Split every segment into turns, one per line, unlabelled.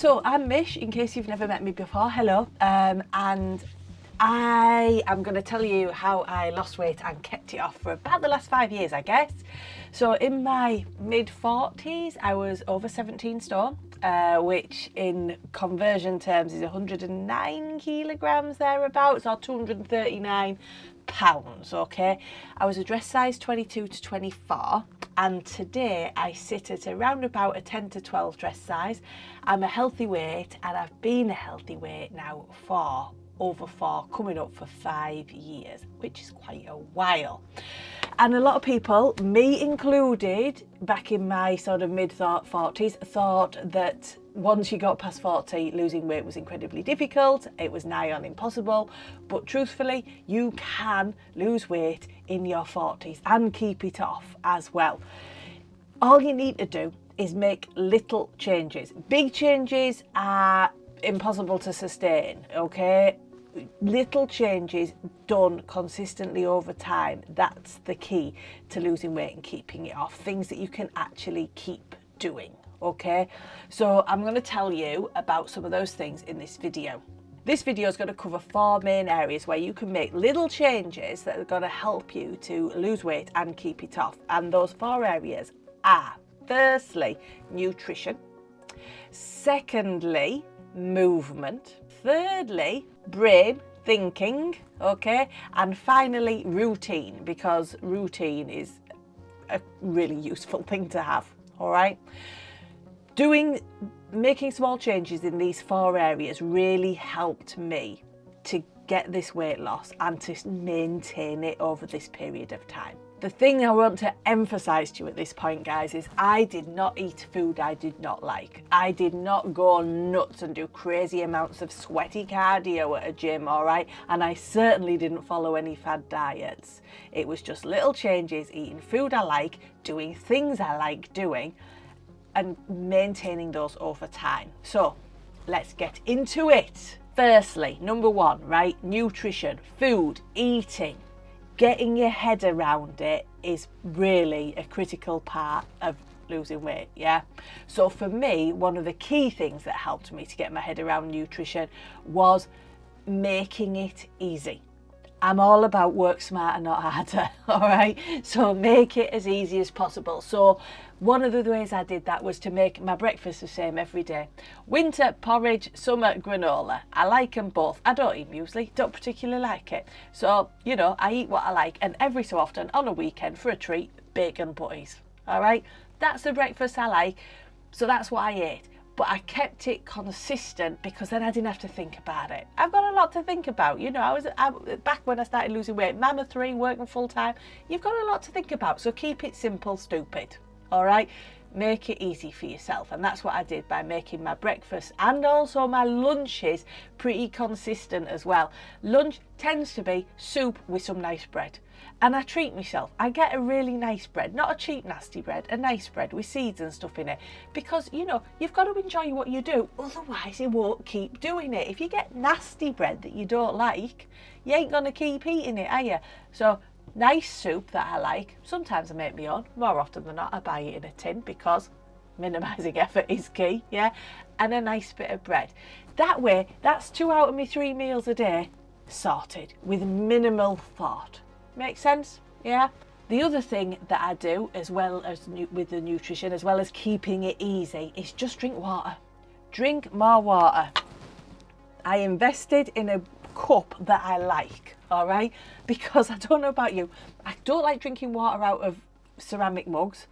So I'm Mish, in case you've never met me before, hello, and I am going to tell you how I lost weight and kept it off for about the last 5 years, I guess. So in my mid-40s, I was over 17 stone, which in conversion terms is 109 kilograms thereabouts, or 239 pounds, okay? I was a dress size 22 to 24, and today I sit at around about a 10 to 12 dress size. I'm a healthy weight, and I've been a healthy weight now for over 4, coming up for 5 years, which is quite a while. And a lot of people, me included, back in my sort of mid-40s, thought that once you got past 40, losing weight was incredibly difficult. It was nigh on impossible. But truthfully, you can lose weight in your 40s and keep it off as well. All you need to do is make little changes. Big changes are impossible to sustain, okay? Little changes done consistently over time, that's the key to losing weight and keeping it off. Things that you can actually keep doing, okay? So I'm going to tell you about some of those things in this video. This video is going to cover 4 main areas where you can make little changes that are going to help you to lose weight and keep it off. And those 4 areas are, firstly, nutrition. Secondly, movement. Thirdly, brain, thinking, okay? And finally, routine, because routine is a really useful thing to have, all right? Making small changes in these 4 areas really helped me to get this weight loss and to maintain it over this period of time. The thing I want to emphasize to you at this point, guys, is I did not eat food I did not like. I did not go nuts and do crazy amounts of sweaty cardio at a gym, all right? And I certainly didn't follow any fad diets. It was just little changes, eating food I like, doing things I like doing, and maintaining those over time. So let's get into it. Firstly, number 1, right? Nutrition, food, eating. Getting your head around it is really a critical part of losing weight, yeah? So for me, one of the key things that helped me to get my head around nutrition was making it easy. I'm all about work smarter, not harder, all right? So make it as easy as possible. So one of the ways I did that was to make my breakfast the same every day. Winter, porridge, summer, granola. I like them both. I don't eat muesli, don't particularly like it. So, you know, I eat what I like, and every so often on a weekend for a treat, bacon butties, all right? That's the breakfast I like, so that's what I ate. But I kept it consistent because then I didn't have to think about it. I've got a lot to think about. You know, I back when I started losing weight, mama 3, working full time, you've got a lot to think about. So keep it simple, stupid. All right? Make it easy for yourself. And that's what I did by making my breakfast and also my lunches pretty consistent as well. Lunch tends to be soup with some nice bread. And I treat myself. I get a really nice bread, not a cheap nasty bread, a nice bread with seeds and stuff in it. Because, you know, you've got to enjoy what you do, otherwise you won't keep doing it. If you get nasty bread that you don't like, you ain't going to keep eating it, are you? So, nice soup that I like. Sometimes I make my own. More often than not, I buy it in a tin because minimising effort is key, yeah? And a nice bit of bread. That way, that's 2 out of my 3 meals a day sorted with minimal thought. Make sense? Yeah? The other thing that I do, as well as with the nutrition, as well as keeping it easy, is just drink water. Drink more water. I invested in a cup that I like, all right? Because I don't know about you, I don't like drinking water out of ceramic mugs.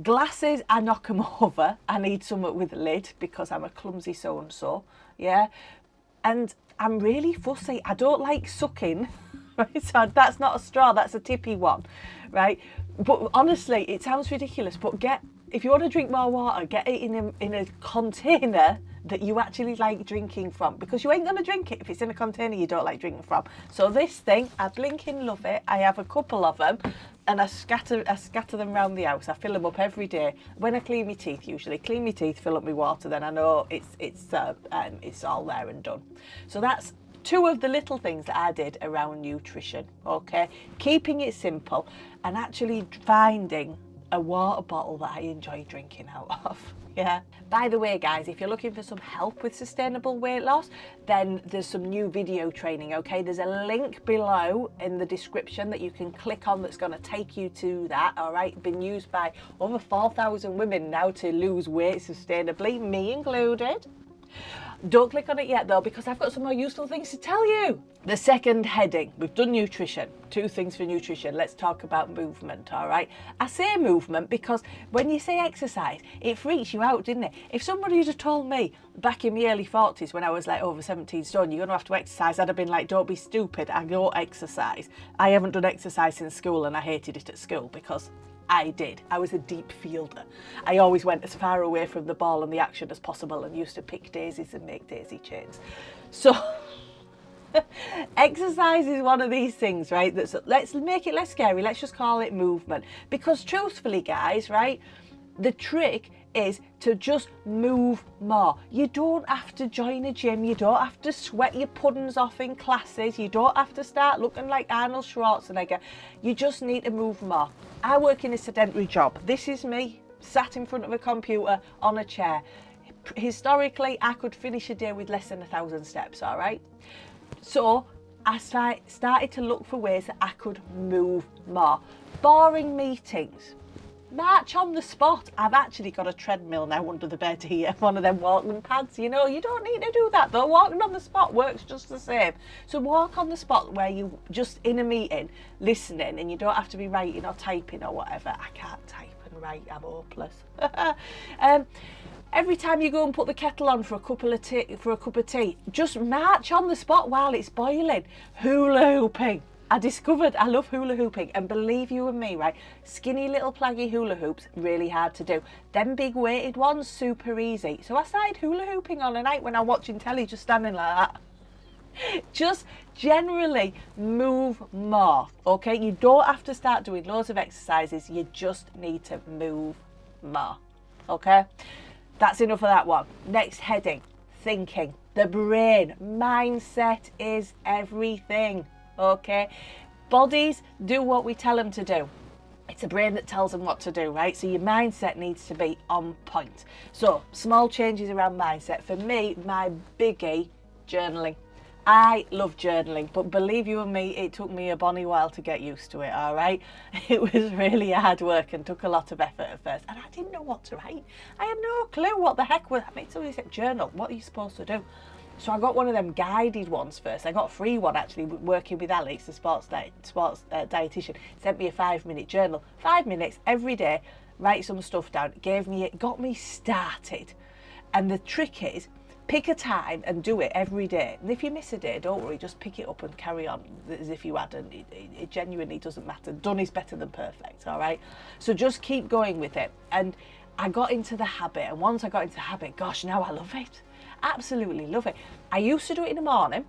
Glasses, I knock them over. I need something with a lid because I'm a clumsy so-and-so, yeah? And I'm really fussy. I don't like sucking. Right, so that's not a straw, that's a tippy one, right? But honestly, it sounds ridiculous, but if you want to drink more water, get it in a container that you actually like drinking from, because you ain't going to drink it if it's in a container you don't like drinking from. So this thing, I blinking love it. I have a couple of them, and I scatter them around the house. I fill them up every day. When I clean my teeth, usually clean my teeth, fill up my water, then I know it's all there and done. So that's 2 of the little things that I did around nutrition, okay? Keeping it simple and actually finding a water bottle that I enjoy drinking out of. Yeah. By the way, guys, if you're looking for some help with sustainable weight loss, then there's some new video training, okay? There's a link below in the description that you can click on that's going to take you to that, all right? Been used by over 4,000 women now to lose weight sustainably, me included. Don't click on it yet though, because I've got some more useful things to tell you. The second heading, we've done nutrition, 2 things for nutrition. Let's talk about movement, all right? I say movement because when you say exercise, it freaks you out, didn't it? If somebody had told me back in my early 40s when I was like over 17 stone, you're gonna have to exercise, I'd have been like, don't be stupid, I don't exercise. I haven't done exercise since school and I hated it at school because I did. I was a deep fielder. I always went as far away from the ball and the action as possible and used to pick daisies and make daisy chains. So exercise is one of these things, right? That's, let's make it less scary. Let's just call it movement. Because truthfully, guys, right, the trick is to just move more. You don't have to join a gym. You don't have to sweat your puddings off in classes. You don't have to start looking like Arnold Schwarzenegger. You just need to move more. I work in a sedentary job. This is me, sat in front of a computer on a chair. Historically, I could finish a day with less than 1,000 steps, all right? So I started to look for ways that I could move more. Boring meetings. March on the spot. I've actually got a treadmill now under the bed here, one of them walking pads. You know, you don't need to do that though. Walking on the spot works just the same. So walk on the spot where you just in a meeting, listening, and you don't have to be writing or typing or whatever. I can't type and write, I'm hopeless. Every time you go and put the kettle on for a cup of tea, just march on the spot while it's boiling. Hula hooping. I discovered I love hula hooping, and believe you and me, right, skinny little plaggy hula hoops, really hard to do. Them big weighted ones, super easy. So I started hula hooping on a night when I'm watching telly, just standing like that. Just generally move more, okay? You don't have to start doing loads of exercises, you just need to move more, okay? That's enough of that one. Next heading, thinking. The brain, mindset is everything. Okay, bodies do what we tell them to do. It's the brain that tells them what to do, right? So your mindset needs to be on point. So small changes around mindset. For me, my biggie, journaling. I love journaling, but believe you and me, it took me a bonny while to get used to it, all right? It was really hard work and took a lot of effort at first, and I didn't know what to write. I had no clue what the heck was. I mean, somebody said journal, what are you supposed to do? So I got one of them guided ones first. I got a free one actually, working with Alex, the sports dietitian. Sent me a 5-minute journal. 5 minutes every day, write some stuff down. It got me started. And the trick is, pick a time and do it every day. And if you miss a day, don't worry, just pick it up and carry on as if you hadn't. It genuinely doesn't matter. Done is better than perfect, all right? So just keep going with it. And I got into the habit, and once I got into the habit, gosh, now I love it. Absolutely love it. I used to do it in the morning.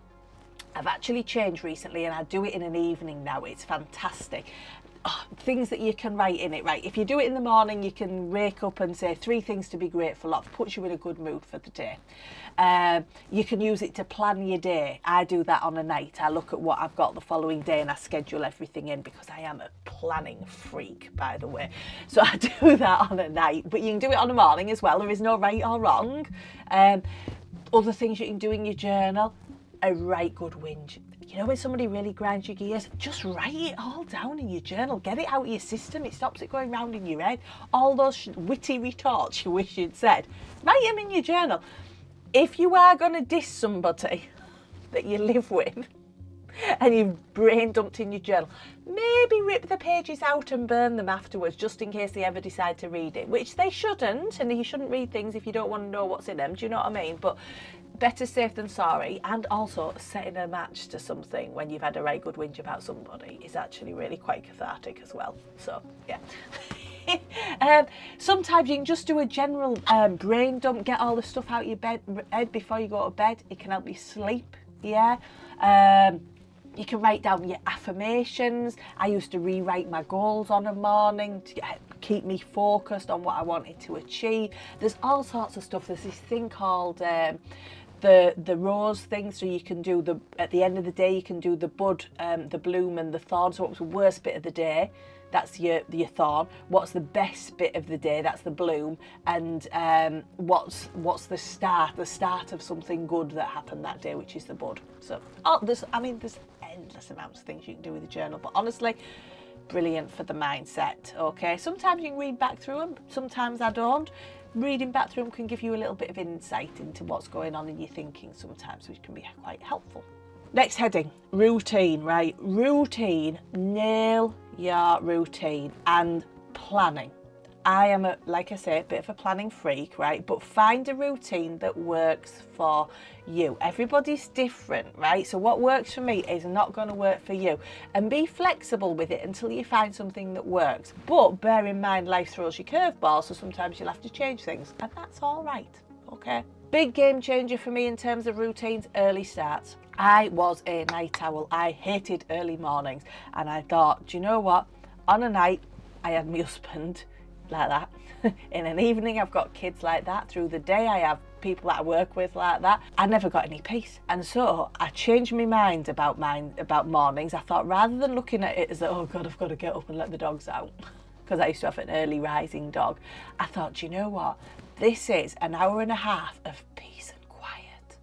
I've actually changed recently and I do it in an evening now. It's fantastic. Oh, things that you can write in it, right? If you do it in the morning, you can rake up and say 3 things to be grateful of, puts you in a good mood for the day. You can use it to plan your day. I do that on a night. I look at what I've got the following day and I schedule everything in because I am a planning freak, by the way. So I do that on a night, but you can do it on a morning as well. There is no right or wrong. Other things you can do in your journal, a right good whinge. You know when somebody really grinds your gears, just write it all down in your journal. Get it out of your system. It stops it going round in your head. All those witty retorts you wish you'd said, write them in your journal. If you are going to diss somebody that you live with and you've brain dumped in your journal, maybe rip the pages out and burn them afterwards just in case they ever decide to read it, which they shouldn't, and you shouldn't read things if you don't want to know what's in them, do you know what I mean? But better safe than sorry. And also setting a match to something when you've had a right good whinge about somebody is actually really quite cathartic as well. So yeah. Sometimes you can just do a general brain dump, get all the stuff out your head before you go to bed. It can help you sleep, yeah. You can write down your affirmations. I used to rewrite my goals on a morning to keep me focused on what I wanted to achieve. There's all sorts of stuff. There's this thing called the rose thing, so you can do at the end of the day you can do the bud, the bloom and the thorn. So what was the worst bit of the day, That's your thorn. What's the best bit of the day? That's the bloom. And what's the start of something good that happened that day, which is the bud. So there's endless amounts of things you can do with a journal, but honestly, brilliant for the mindset. Okay, sometimes you can read back through them, sometimes I don't. Reading back through them can give you a little bit of insight into what's going on in your thinking sometimes, which can be quite helpful. Next heading, routine, right? Routine, nail your routine, and planning. I am, like I say, a bit of a planning freak, right? But find a routine that works for you. Everybody's different, right? So what works for me is not going to work for you. And be flexible with it until you find something that works. But bear in mind, life throws you curveballs, so sometimes you'll have to change things. And that's all right, okay? Big game changer for me in terms of routines, early starts. I was a night owl. I hated early mornings. And I thought, do you know what? On a night, I had my husband like that. In an evening, I've got kids like that. Through the day, I have people that I work with like that. I never got any peace. And so I changed my mind about mornings. I thought, rather than looking at it as, oh God, I've got to get up and let the dogs out, because I used to have an early rising dog, I thought, do you know what? This is an hour and a half of peace and quiet.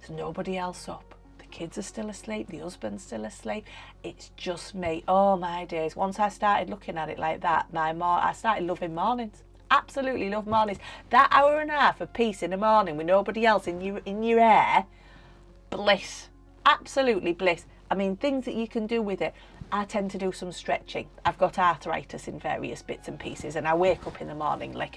There's nobody else up. Kids are still asleep, the husband's still asleep, it's just me. Oh my days. Once I started looking at it like that, I started loving mornings. Absolutely love mornings. That hour and a half of peace in the morning with nobody else in your ear, bliss. Absolutely bliss. I mean, things that you can do with it. I tend to do some stretching. I've got arthritis in various bits and pieces, and I wake up in the morning like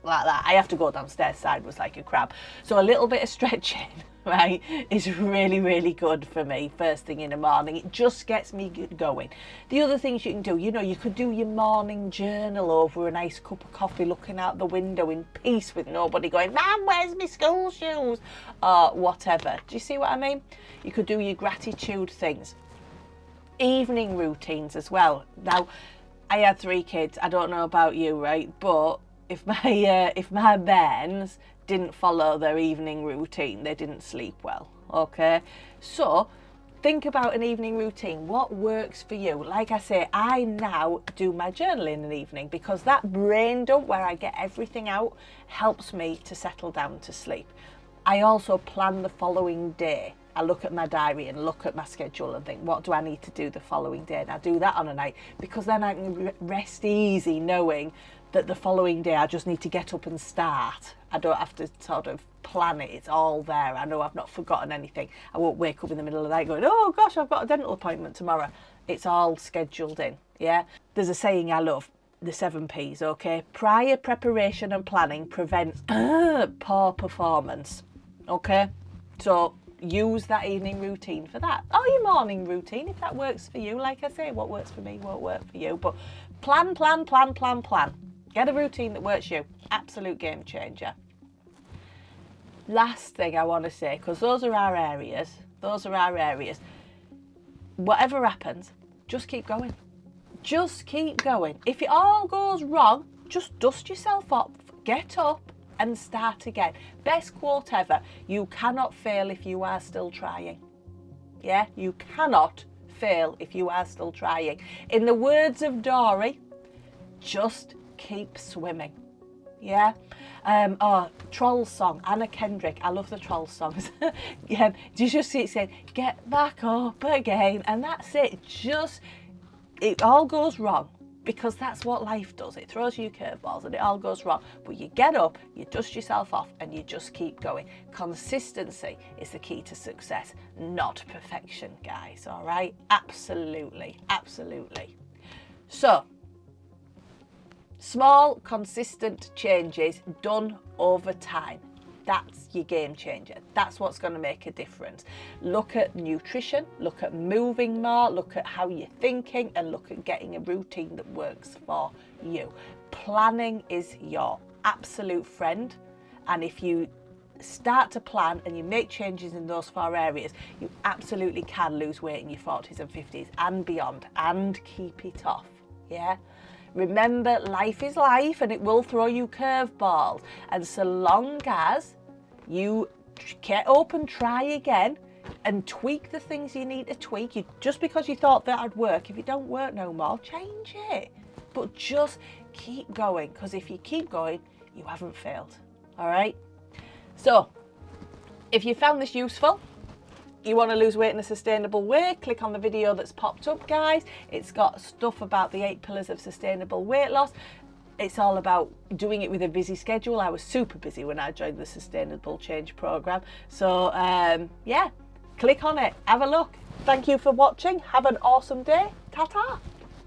that. I have to go downstairs sideways like a crab. So a little bit of stretching, right, is really, really good for me first thing in the morning. It just gets me going. The other things you can do, you could do your morning journal over a nice cup of coffee, looking out the window in peace with nobody going, Mum, where's my school shoes? Or whatever. Do you see what I mean? You could do your gratitude things. Evening routines as well. Now, I had 3 kids. I don't know about you, right? But if my bairns didn't follow their evening routine, they didn't sleep well, okay? So think about an evening routine. What works for you? Like I say, I now do my journaling in the evening because that brain dump where I get everything out helps me to settle down to sleep. I also plan the following day. I look at my diary and look at my schedule and think, what do I need to do the following day? And I do that on a night because then I can rest easy knowing that the following day I just need to get up and start. I don't have to sort of plan it. It's all there. I know I've not forgotten anything. I won't wake up in the middle of the night going, oh gosh, I've got a dental appointment tomorrow. It's all scheduled in, yeah? There's a saying I love, the 7Ps, okay? Prior preparation and planning prevents poor performance, okay? So use that evening routine for that. Or your morning routine, if that works for you. Like I say, what works for me won't work for you. But plan. Get a routine that works for you. Absolute game changer. Last thing I want to say, because those are our areas. Whatever happens, just keep going. Just keep going. If it all goes wrong, just dust yourself off, get up and start again. Best quote ever, you cannot fail if you are still trying. Yeah, you cannot fail if you are still trying. In the words of Dory, just keep swimming. Yeah. Trolls song, Anna Kendrick. I love the Trolls songs. Yeah, you just see it saying, get back up again. And that's it. It all goes wrong because that's what life does. It throws you curveballs and it all goes wrong. But you get up, you dust yourself off and you just keep going. Consistency is the key to success, not perfection, guys. All right? Absolutely. So, small, consistent changes done over time. That's your game changer. That's what's going to make a difference. Look at nutrition, look at moving more, look at how you're thinking, and look at getting a routine that works for you. Planning is your absolute friend. And if you start to plan and you make changes in those 4 areas, you absolutely can lose weight in your 40s and 50s and beyond and keep it off. Yeah? Remember, life is life and it will throw you curveballs. And so long as you get up and try again, and tweak the things you need to tweak. Just because you thought that'd work, if it don't work no more, change it. But just keep going, because if you keep going, you haven't failed. All right? So, if you found this useful, you want to lose weight in a sustainable way, click on the video that's popped up, guys. It's got stuff about the 8 pillars of sustainable weight loss. It's all about doing it with a busy schedule. I was super busy when I joined the Sustainable Change program. So, yeah, click on it, have a look. Thank you for watching. Have an awesome day. Ta-ta.